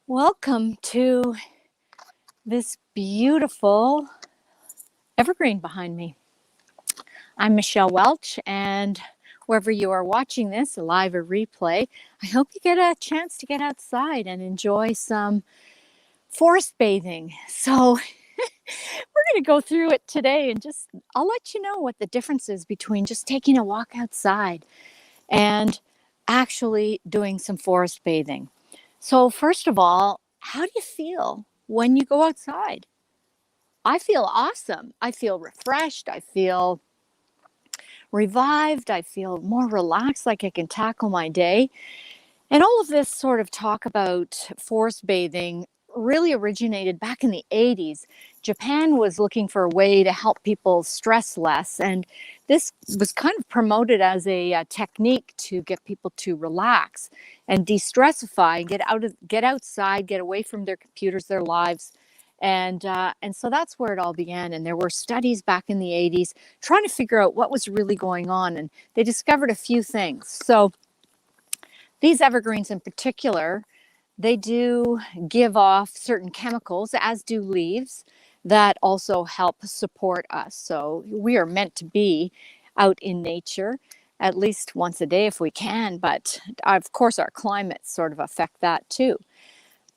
Welcome to this beautiful evergreen behind me. I'm Michele Welch, and wherever you are watching this, live or replay, I hope you get a chance to get outside and enjoy some forest bathing. So we're going to go through it today and I'll let you know what the difference is between just taking a walk outside and actually doing some forest bathing. So first of all, how do you feel when you go outside? I feel awesome. I feel refreshed. I feel revived. I feel more relaxed, like I can tackle my day. And all of this sort of talk about forest bathing really originated back in the 80s. Japan was looking for a way to help people stress less. And this was kind of promoted as a technique to get people to relax and de-stressify, get outside, get away from their computers, their lives. And so that's where it all began. And there were studies back in the 80s trying to figure out what was really going on. And they discovered a few things. So these evergreens in particular, they do give off certain chemicals, as do leaves, that also help support us. So we are meant to be out in nature at least once a day if we can, but of course our climates sort of affect that too.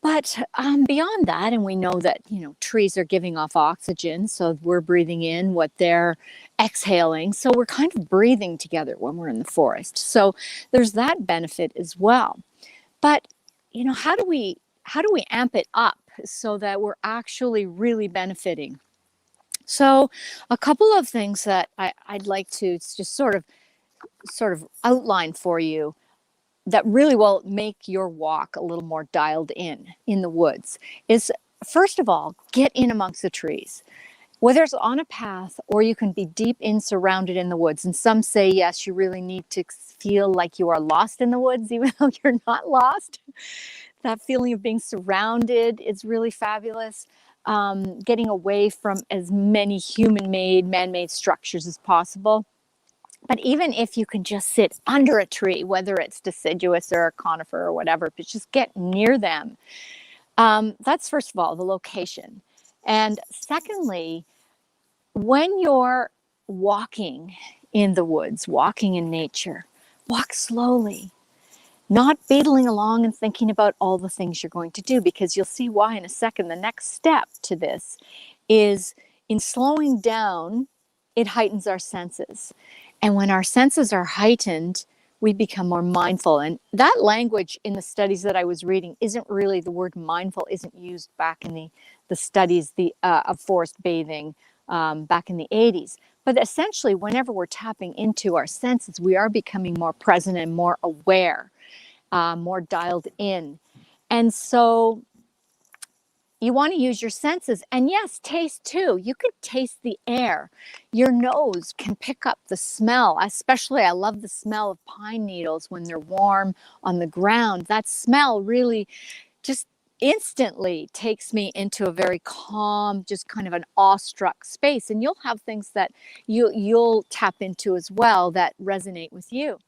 But beyond that, and we know that, trees are giving off oxygen, so we're breathing in what they're exhaling. So we're kind of breathing together when we're in the forest. So there's that benefit as well. But, how do we amp it up so that we're actually really benefiting? So a couple of things that I'd like to just sort of outline for you that really will make your walk a little more dialed in the woods is, first of all, get in amongst the trees. Whether it's on a path or you can be deep in, surrounded in the woods. And some say, yes, you really need to feel like you are lost in the woods, even though you're not lost. That feeling of being surrounded is really fabulous. Getting away from as many human-made, man-made structures as possible. But even if you can just sit under a tree, whether it's deciduous or a conifer or whatever, but just get near them. That's first of all, the location. And secondly, when you're walking in the woods, walking in nature, walk slowly, not beetling along and thinking about all the things you're going to do, because you'll see why in a second. The next step to this is in slowing down, it heightens our senses. And when our senses are heightened, we become more mindful. And that language in the studies that I was reading isn't really, the word mindful isn't used back in the studies of forest bathing back in the 80s. But essentially, whenever we're tapping into our senses, we are becoming more present and more aware, more dialed in. And so you want to use your senses, and yes, taste too. You could taste the air. Your nose can pick up the smell. Especially, I love the smell of pine needles when they're warm on the ground. That smell really just instantly takes me into a very calm, just kind of an awestruck space. And you'll have things that you'll tap into as well that resonate with you.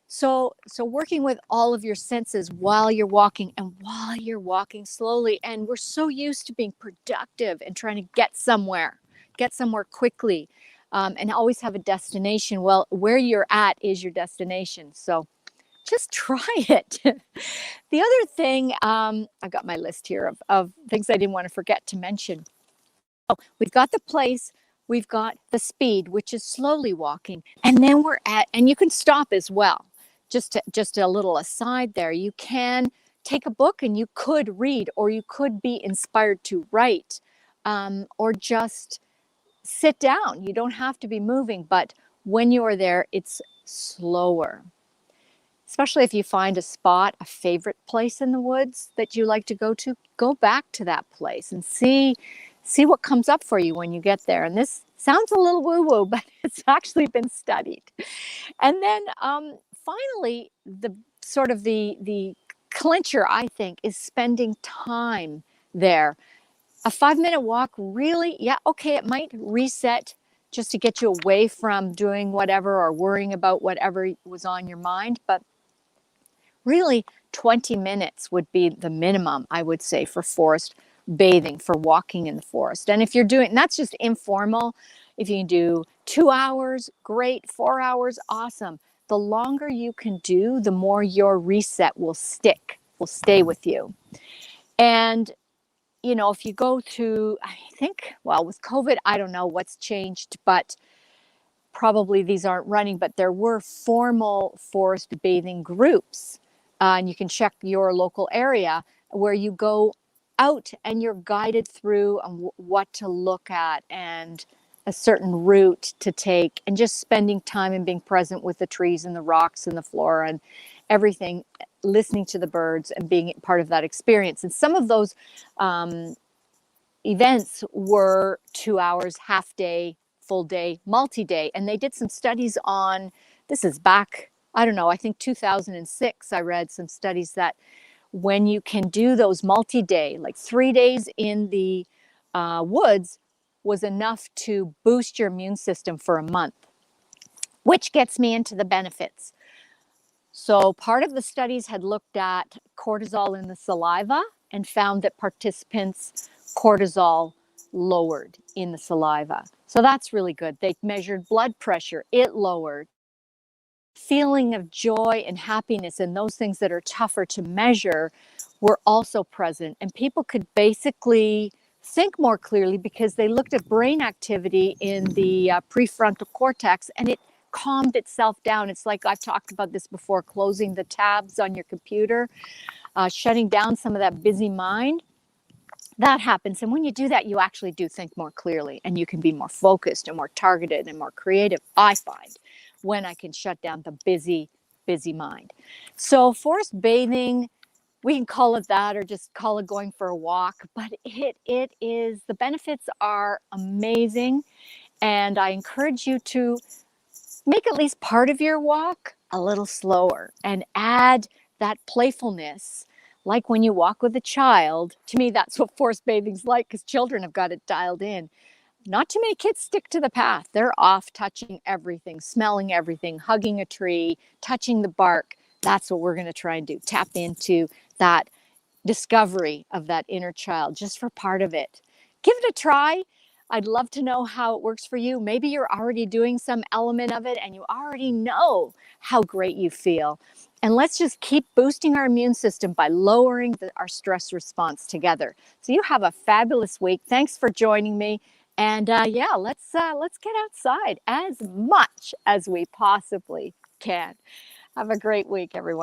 So working with all of your senses while you're walking, and while you're walking slowly. And we're so used to being productive and trying to get somewhere quickly, and always have a destination. Well, where you're at is your destination. So just try it. The other thing, I've got my list here of things I didn't want to forget to mention. Oh, we've got the place. We've got the speed, which is slowly walking. And then and you can stop as well. Just a little aside there, you can take a book and you could read, or you could be inspired to write, or just sit down. You don't have to be moving, but when you are there, it's slower. Especially if you find a spot, a favorite place in the woods that you like to go to, go back to that place and see what comes up for you when you get there. And this sounds a little woo-woo, but it's actually been studied. And then finally, the clincher, I think, is spending time there. A 5-minute walk, really, yeah, okay, it might reset just to get you away from doing whatever or worrying about whatever was on your mind, but really 20 minutes would be the minimum, I would say, for forest bathing, for walking in the forest. And if you're doing, that's just informal. If you can do 2 hours, great. 4 hours, awesome. The longer you can do, the more your reset will stay with you. And, you know, if you go to, I think, well, with COVID, I don't know what's changed, but probably these aren't running, but there were formal forest bathing groups. And you can check your local area where you go out and you're guided through what to look at and a certain route to take, and just spending time and being present with the trees and the rocks and the flora and everything, listening to the birds and being part of that experience. And some of those events were 2 hours, half day, full day, multi-day. And they did some studies on, this is back, I don't know, I think 2006, I read some studies that when you can do those multi-day, like 3 days in the woods, was enough to boost your immune system for a month, which gets me into the benefits. So part of the studies had looked at cortisol in the saliva and found that participants' cortisol lowered in the saliva. So that's really good. They measured blood pressure, it lowered. Feeling of joy and happiness and those things that are tougher to measure were also present. And people could basically think more clearly because they looked at brain activity in the prefrontal cortex, and it calmed itself down. It's like I've talked about this before, closing the tabs on your computer, shutting down some of that busy mind. That happens. And when you do that, you actually do think more clearly, and you can be more focused and more targeted and more creative, I find, when I can shut down the busy, busy mind. So forest bathing, we can call it that or just call it going for a walk, but it is, the benefits are amazing. And I encourage you to make at least part of your walk a little slower and add that playfulness. Like when you walk with a child, to me, that's what forest bathing's like, because children have got it dialed in. Not too many kids stick to the path. They're off touching everything, smelling everything, hugging a tree, touching the bark. That's what we're going to try and do. Tap into that discovery of that inner child just for part of it. Give it a try. I'd love to know how it works for you. Maybe you're already doing some element of it and you already know how great you feel. And let's just keep boosting our immune system by lowering our stress response together. So you have a fabulous week. Thanks for joining me. And yeah, let's get outside as much as we possibly can. Have a great week, everyone.